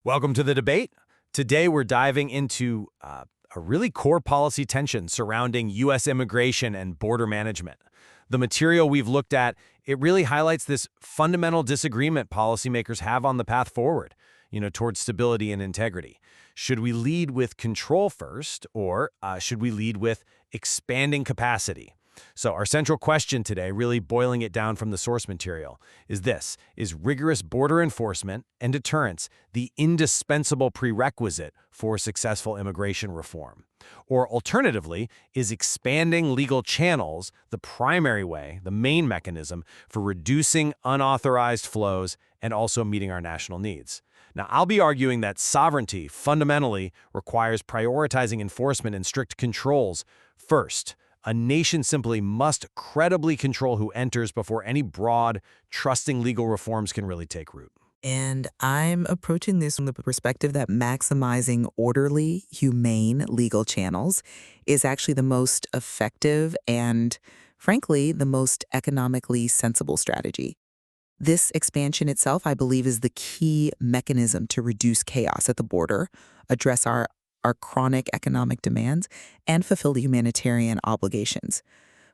Welcome to the debate. Today we're diving into a really core policy tension surrounding U.S. immigration and border management. The material we've looked at, it really highlights this fundamental disagreement policymakers have on the path forward, towards stability and integrity. Should we lead with control first, or should we lead with expanding capacity? So our central question today, really boiling it down from the source material, is this: is rigorous border enforcement and deterrence the indispensable prerequisite for successful immigration reform? Or alternatively, is expanding legal channels the primary way, the main mechanism for reducing unauthorized flows and also meeting our national needs? Now, I'll be arguing that sovereignty fundamentally requires prioritizing enforcement and strict controls first. A nation simply must credibly control who enters before any broad, trusting legal reforms can really take root. And I'm approaching this from the perspective that maximizing orderly, humane legal channels is actually the most effective and, frankly, the most economically sensible strategy. This expansion itself, I believe, is the key mechanism to reduce chaos at the border, address our chronic economic demands, and fulfill the humanitarian obligations.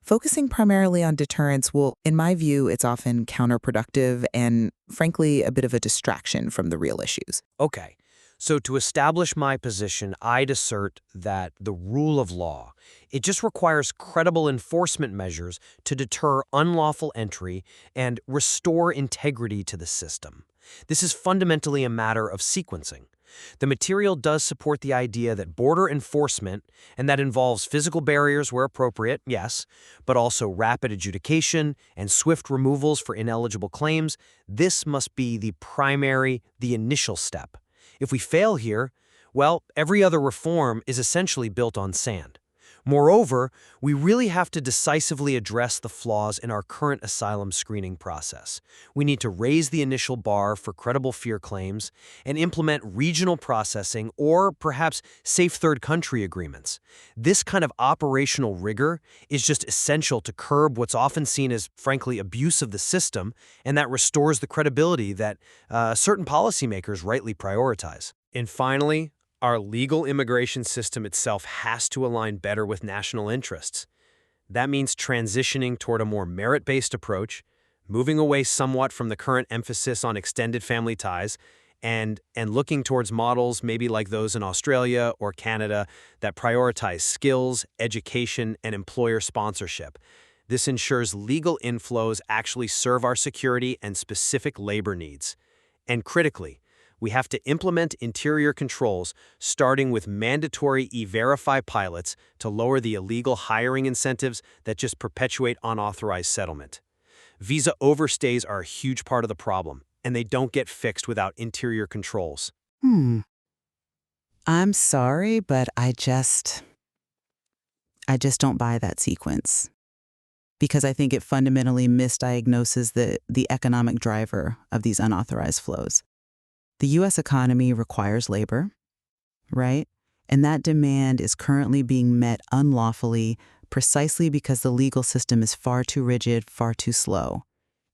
Focusing primarily on deterrence will, in my view, it's often counterproductive and, frankly, a bit of a distraction from the real issues. Okay, so to establish my position, I'd assert that the rule of law, it just requires credible enforcement measures to deter unlawful entry and restore integrity to the system. This is fundamentally a matter of sequencing. The material does support the idea that border enforcement, and that involves physical barriers where appropriate, yes, but also rapid adjudication and swift removals for ineligible claims, this must be the initial step. If we fail here, well, every other reform is essentially built on sand. Moreover, we really have to decisively address the flaws in our current asylum screening process. We need to raise the initial bar for credible fear claims and implement regional processing or perhaps safe third country agreements. This kind of operational rigor is just essential to curb what's often seen as, frankly, abuse of the system, and that restores the credibility that certain policymakers rightly prioritize. And finally, our legal immigration system itself has to align better with national interests. That means transitioning toward a more merit-based approach, moving away somewhat from the current emphasis on extended family ties, and looking towards models maybe like those in Australia or Canada that prioritize skills, education, and employer sponsorship. This ensures legal inflows actually serve our security and specific labor needs. And critically, we have to implement interior controls, starting with mandatory e-verify pilots to lower the illegal hiring incentives that just perpetuate unauthorized settlement. Visa overstays are a huge part of the problem, and they don't get fixed without interior controls. I'm sorry, but I just don't buy that sequence, because I think it fundamentally misdiagnoses the economic driver of these unauthorized flows. The U.S. economy requires labor, right? And that demand is currently being met unlawfully precisely because the legal system is far too rigid, far too slow.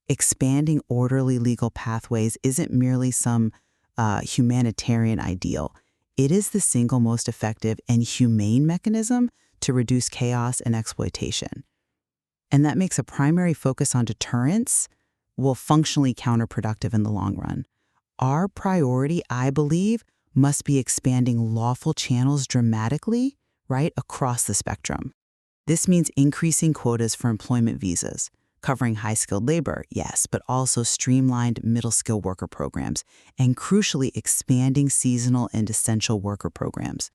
Expanding orderly legal pathways isn't merely some humanitarian ideal. It is the single most effective and humane mechanism to reduce chaos and exploitation. And that makes a primary focus on deterrence functionally counterproductive in the long run. Our priority, I believe, must be expanding lawful channels dramatically, right, across the spectrum. This means increasing quotas for employment visas, covering high-skilled labor, yes, but also streamlined middle-skilled worker programs, and crucially expanding seasonal and essential worker programs.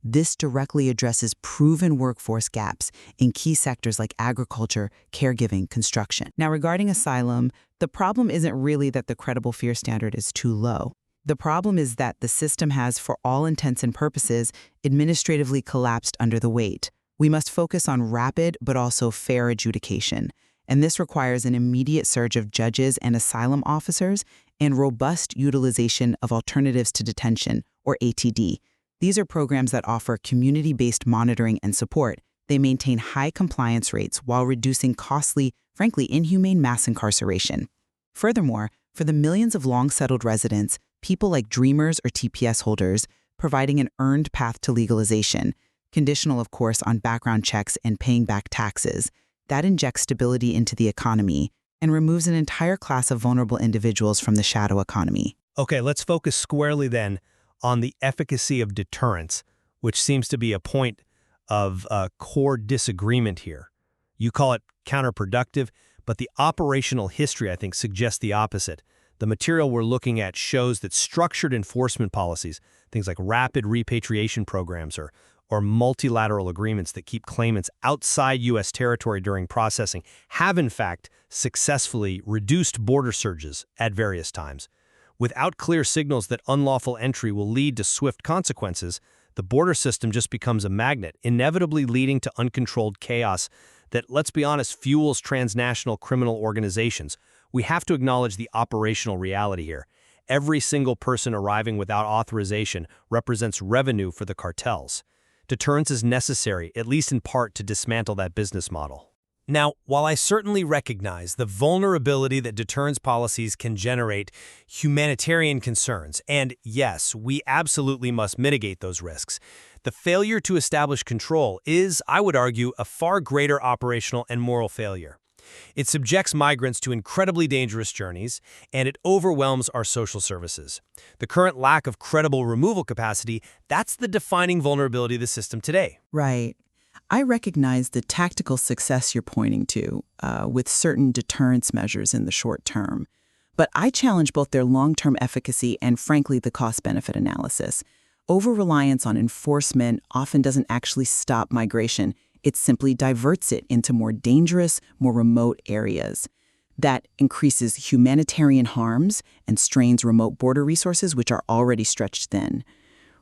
This directly addresses proven workforce gaps in key sectors like agriculture, caregiving, construction. Now, regarding asylum, the problem isn't really that the credible fear standard is too low. The problem is that the system has, for all intents and purposes, administratively collapsed under the weight. We must focus on rapid but also fair adjudication, and this requires an immediate surge of judges and asylum officers and robust utilization of alternatives to detention, or ATD. These are programs that offer community-based monitoring and support. They maintain high compliance rates while reducing costly, frankly inhumane mass incarceration. Furthermore, for the millions of long-settled residents, people like dreamers or TPS holders, providing an earned path to legalization, conditional, of course, on background checks and paying back taxes. That injects stability into the economy and removes an entire class of vulnerable individuals from the shadow economy. Okay, let's focus squarely then on the efficacy of deterrence, which seems to be a point of core disagreement here. You call it counterproductive, but the operational history, I think, suggests the opposite. The material we're looking at shows that structured enforcement policies, things like rapid repatriation programs or multilateral agreements that keep claimants outside U.S. territory during processing, have in fact successfully reduced border surges at various times. Without clear signals that unlawful entry will lead to swift consequences, the border system just becomes a magnet, inevitably leading to uncontrolled chaos that, let's be honest, fuels transnational criminal organizations. We have to acknowledge the operational reality here. Every single person arriving without authorization represents revenue for the cartels. Deterrence is necessary, at least in part, to dismantle that business model. Now, while I certainly recognize the vulnerability that deterrence policies can generate humanitarian concerns, and yes, we absolutely must mitigate those risks, the failure to establish control is, I would argue, a far greater operational and moral failure. It subjects migrants to incredibly dangerous journeys, and it overwhelms our social services. The current lack of credible removal capacity, that's the defining vulnerability of the system today. Right. I recognize the tactical success you're pointing to with certain deterrence measures in the short term. But I challenge both their long-term efficacy and, frankly, the cost-benefit analysis. Over-reliance on enforcement often doesn't actually stop migration. It simply diverts it into more dangerous, more remote areas. That increases humanitarian harms and strains remote border resources, which are already stretched thin.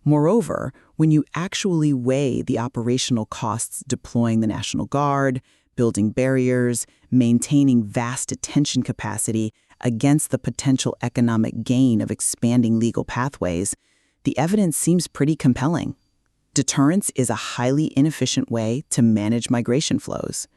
Moreover, when you actually weigh the operational costs deploying the National Guard, building barriers, maintaining vast detention capacity against the potential economic gain of expanding legal pathways, the evidence seems pretty compelling. Deterrence is a highly inefficient way to manage migration flows.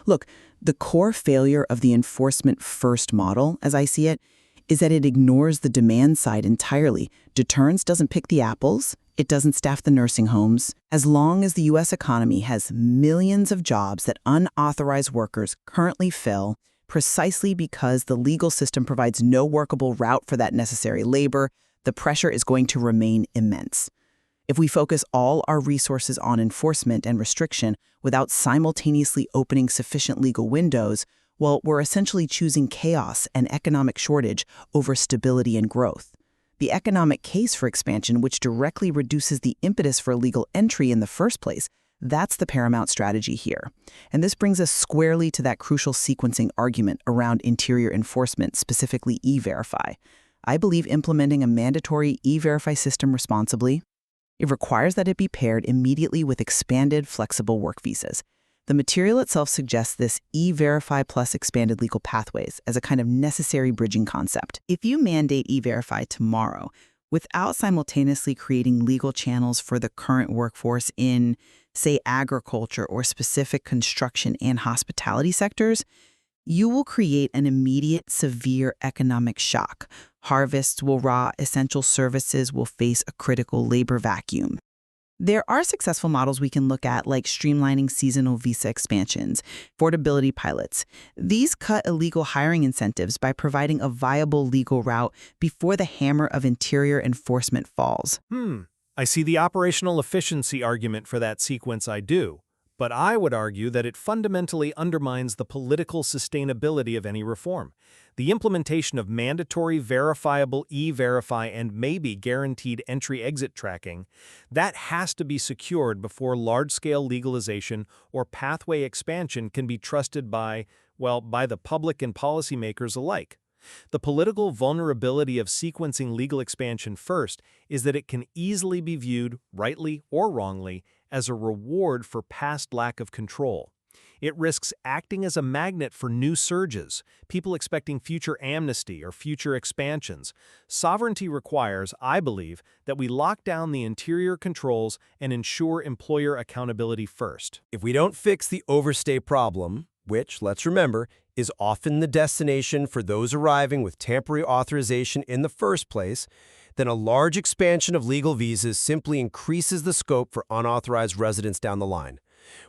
Look, the core failure of the enforcement-first model, as I see it, is that it ignores the demand side entirely. Deterrence doesn't pick the apples. It doesn't staff the nursing homes. As long as the U.S. economy has millions of jobs that unauthorized workers currently fill, precisely because the legal system provides no workable route for that necessary labor, the pressure is going to remain immense. If we focus all our resources on enforcement and restriction without simultaneously opening sufficient legal windows, well, we're essentially choosing chaos and economic shortage over stability and growth. The economic case for expansion, which directly reduces the impetus for legal entry in the first place, that's the paramount strategy here. And this brings us squarely to that crucial sequencing argument around interior enforcement, specifically E-Verify. I believe implementing a mandatory E-Verify system responsibly, it requires that it be paired immediately with expanded, flexible work visas. The material itself suggests this E-Verify plus expanded legal pathways as a kind of necessary bridging concept. If you mandate E-Verify tomorrow without simultaneously creating legal channels for the current workforce in, say, agriculture or specific construction and hospitality sectors, you will create an immediate, severe economic shock. Harvests will rot, essential services will face a critical labor vacuum. There are successful models we can look at, like streamlining seasonal visa expansions, affordability pilots. These cut illegal hiring incentives by providing a viable legal route before the hammer of interior enforcement falls. I see the operational efficiency argument for that sequence, I do. But I would argue that it fundamentally undermines the political sustainability of any reform. The implementation of mandatory, verifiable E-Verify and maybe guaranteed entry-exit tracking, that has to be secured before large-scale legalization or pathway expansion can be trusted by the public and policymakers alike. The political vulnerability of sequencing legal expansion first is that it can easily be viewed, rightly or wrongly, as a reward for past lack of control. It risks acting as a magnet for new surges, people expecting future amnesty or future expansions. Sovereignty requires, I believe, that we lock down the interior controls and ensure employer accountability first. If we don't fix the overstay problem, which, let's remember, is often the destination for those arriving with temporary authorization in the first place, then a large expansion of legal visas simply increases the scope for unauthorized residents down the line.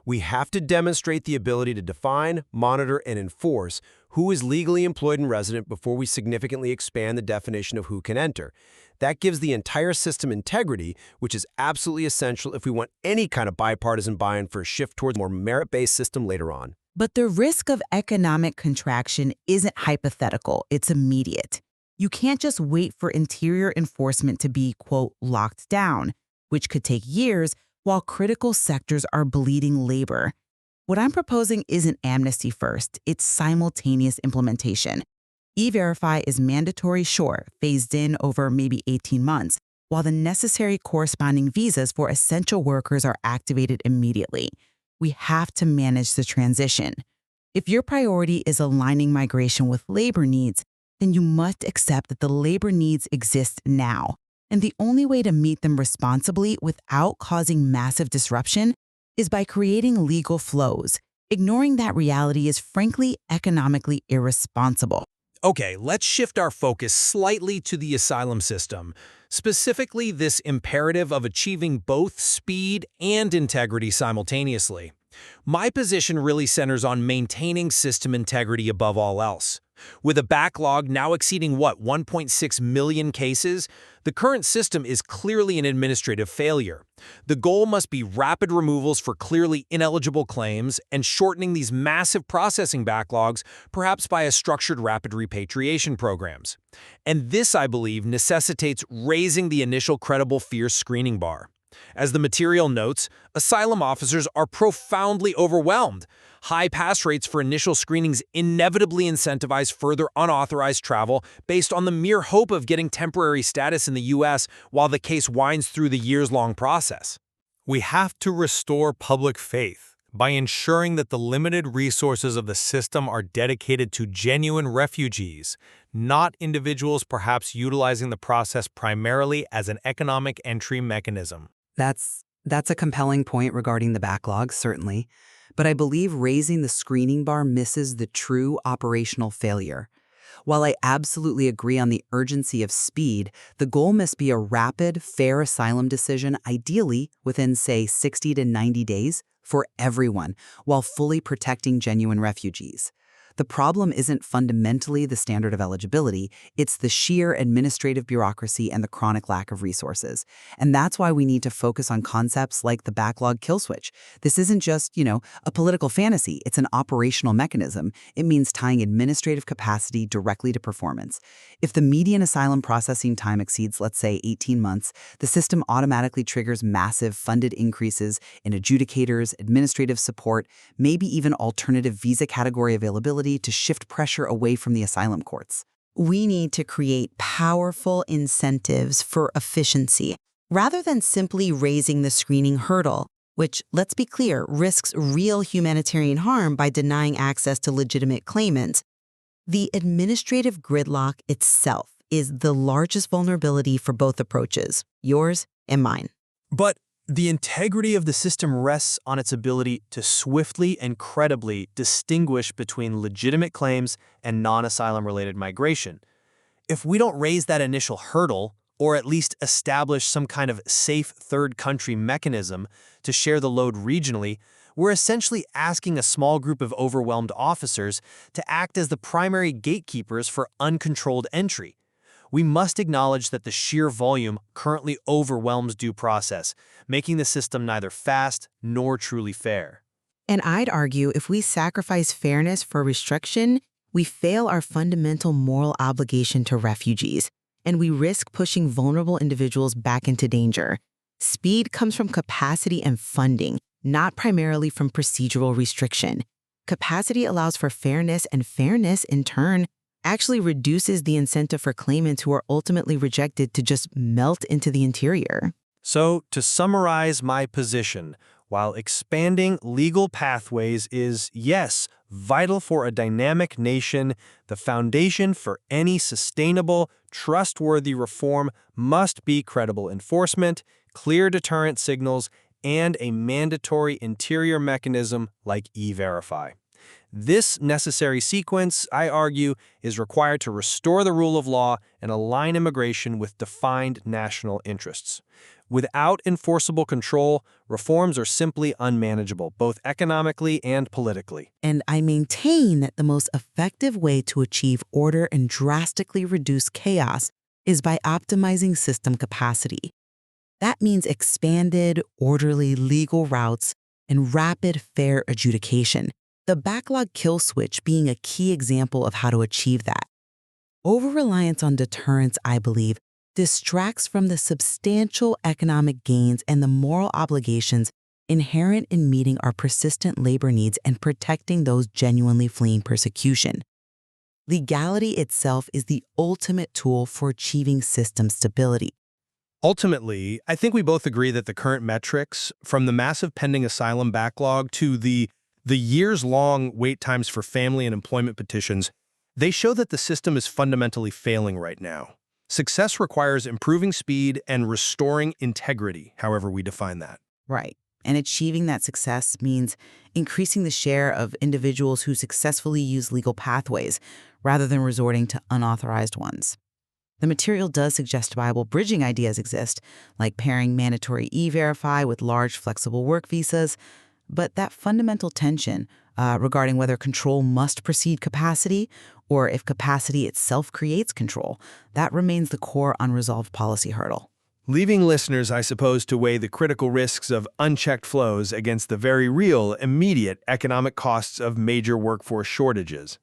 We have to demonstrate the ability to define, monitor, and enforce who is legally employed and resident before we significantly expand the definition of who can enter. That gives the entire system integrity, which is absolutely essential if we want any kind of bipartisan buy-in for a shift towards a more merit-based system later on. But the risk of economic contraction isn't hypothetical, it's immediate. You can't just wait for interior enforcement to be, quote, locked down, which could take years while critical sectors are bleeding labor. What I'm proposing isn't amnesty first, it's simultaneous implementation. E-Verify is mandatory, sure, phased in over maybe 18 months, while the necessary corresponding visas for essential workers are activated immediately. We have to manage the transition. If your priority is aligning migration with labor needs, then you must accept that the labor needs exist now. And the only way to meet them responsibly without causing massive disruption is by creating legal flows. Ignoring that reality is frankly economically irresponsible. Okay, let's shift our focus slightly to the asylum system, specifically this imperative of achieving both speed and integrity simultaneously. My position really centers on maintaining system integrity above all else. With a backlog now exceeding, 1.6 million cases, the current system is clearly an administrative failure. The goal must be rapid removals for clearly ineligible claims and shortening these massive processing backlogs, perhaps by a structured rapid repatriation programs. And this, I believe, necessitates raising the initial credible fear screening bar. As the material notes, asylum officers are profoundly overwhelmed. High pass rates for initial screenings inevitably incentivize further unauthorized travel based on the mere hope of getting temporary status in the U.S. while the case winds through the years-long process. We have to restore public faith by ensuring that the limited resources of the system are dedicated to genuine refugees, not individuals perhaps utilizing the process primarily as an economic entry mechanism. That's a compelling point regarding the backlog, certainly. But I believe raising the screening bar misses the true operational failure. While I absolutely agree on the urgency of speed, the goal must be a rapid, fair asylum decision, ideally within, say, 60 to 90 days for everyone, while fully protecting genuine refugees. The problem isn't fundamentally the standard of eligibility, it's the sheer administrative bureaucracy and the chronic lack of resources. And that's why we need to focus on concepts like the backlog kill switch. This isn't just, a political fantasy, it's an operational mechanism. It means tying administrative capacity directly to performance. If the median asylum processing time exceeds, let's say, 18 months, the system automatically triggers massive funded increases in adjudicators, administrative support, maybe even alternative visa category availability to shift pressure away from the asylum courts. We need to create powerful incentives for efficiency, rather than simply raising the screening hurdle, which, let's be clear, risks real humanitarian harm by denying access to legitimate claimants. The administrative gridlock itself is the largest vulnerability for both approaches, yours and mine. But the integrity of the system rests on its ability to swiftly and credibly distinguish between legitimate claims and non-asylum-related migration. If we don't raise that initial hurdle, or at least establish some kind of safe third country mechanism to share the load regionally, we're essentially asking a small group of overwhelmed officers to act as the primary gatekeepers for uncontrolled entry. We must acknowledge that the sheer volume currently overwhelms due process, making the system neither fast nor truly fair. And I'd argue if we sacrifice fairness for restriction, we fail our fundamental moral obligation to refugees, and we risk pushing vulnerable individuals back into danger. Speed comes from capacity and funding, not primarily from procedural restriction. Capacity allows for fairness, and fairness, in turn, actually reduces the incentive for claimants who are ultimately rejected to just melt into the interior. So, to summarize my position, while expanding legal pathways is, yes, vital for a dynamic nation, the foundation for any sustainable, trustworthy reform must be credible enforcement, clear deterrent signals, and a mandatory interior mechanism like E-Verify. This necessary sequence, I argue, is required to restore the rule of law and align immigration with defined national interests. Without enforceable control, reforms are simply unmanageable, both economically and politically. And I maintain that the most effective way to achieve order and drastically reduce chaos is by optimizing system capacity. That means expanded, orderly legal routes and rapid, fair adjudication. The backlog kill switch being a key example of how to achieve that. Over-reliance on deterrence, I believe, distracts from the substantial economic gains and the moral obligations inherent in meeting our persistent labor needs and protecting those genuinely fleeing persecution. Legality itself is the ultimate tool for achieving system stability. Ultimately, I think we both agree that the current metrics, from the massive pending asylum backlog to the years-long wait times for family and employment petitions, they show that the system is fundamentally failing right now. Success requires improving speed and restoring integrity, however we define that. Right. And achieving that success means increasing the share of individuals who successfully use legal pathways rather than resorting to unauthorized ones. The material does suggest viable bridging ideas exist, like pairing mandatory e-verify with large flexible work visas, but that fundamental tension regarding whether control must precede capacity or if capacity itself creates control, that remains the core unresolved policy hurdle. Leaving listeners, I suppose, to weigh the critical risks of unchecked flows against the very real, immediate economic costs of major workforce shortages.